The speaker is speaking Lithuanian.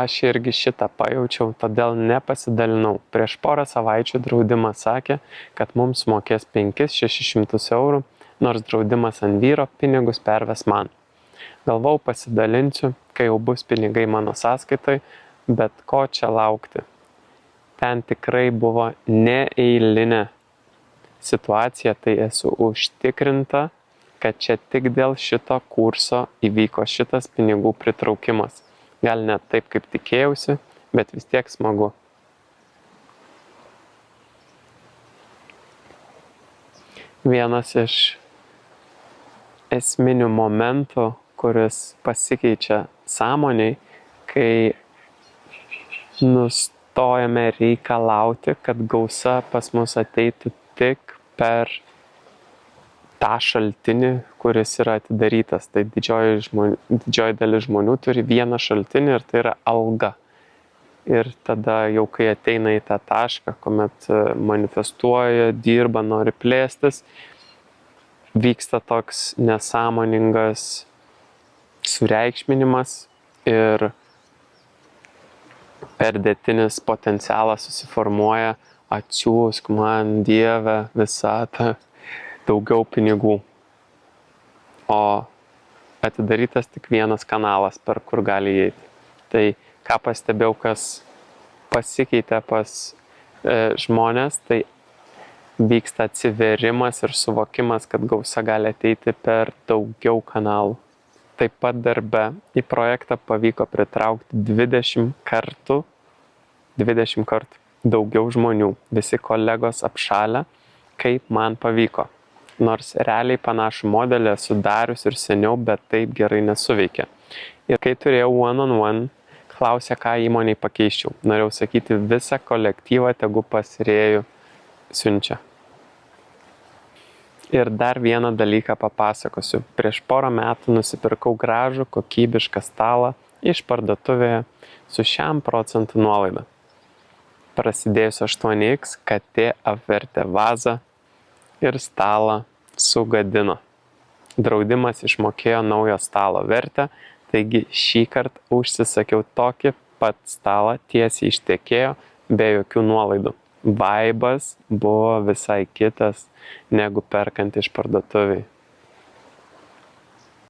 Aš irgi šitą pajaučiau, todėl nepasidalinau. Prieš porą savaičių draudimas sakė, kad mums mokės 500–600 eurų, nors draudimas ant vyro pinigus perves man. Galvau pasidalinsiu, kai jau bus pinigai mano sąskaitoj, bet ko čia laukti. Ten tikrai buvo neeilinė situacija, tai esu užtikrinta, kad čia tik dėl šito kurso įvyko šitas pinigų pritraukimas. Gal net taip, kaip tikėjausi, bet vis tiek smagu. Vienas iš esminių momentų, kuris pasikeičia sąmoniai, kai nustojame reikalauti, kad gausa pas mus ateitų tik per tą šaltinį, kuris yra atidarytas. Tai didžioji dalis žmonių turi vieną šaltinį ir tai yra alga. Ir tada jau kai ateina į tą tašką, kuomet manifestuoja, dirba, nori plėstis, vyksta toks nesąmoningas sureikšminimas ir perdėtinis potencialas susiformuoja: atsiųsk man, Dieve, visatą, daugiau pinigų. O atidarytas tik vienas kanalas, per kur gali įeiti. Tai ką pastebėjau, kas pasikeitė pas žmonės, tai vyksta atsivėrimas ir suvokimas, kad gausa gali ateiti per daugiau kanalų. Taip pat darbe į projektą pavyko pritraukti 20 kartų daugiau žmonių. Visi kolegos apšalę, kaip man pavyko. Nors realiai panašų modelį esu darius ir seniau, bet taip gerai nesuveikė. Ir kai turėjau one-on-one, klausė, ką įmoniai pakeiščiau. Norėjau sakyti, visą kolektyvą tegu pasirėjų siunčia. Ir dar vieną dalyką papasakosiu. Prieš porą metų nusipirkau gražų, kokybišką stalą iš parduotuvėje su 100% nuolaida. Prasidėjus 8x, katė apvertė vazą ir stalą sugadino. Draudimas išmokėjo naujo stalo vertę, taigi šį kartą užsisakiau tokį pat stalą tiesiai iš tiekėjo be jokių nuolaidų. Vaibas buvo visai kitas negu perkant iš parduotuviai.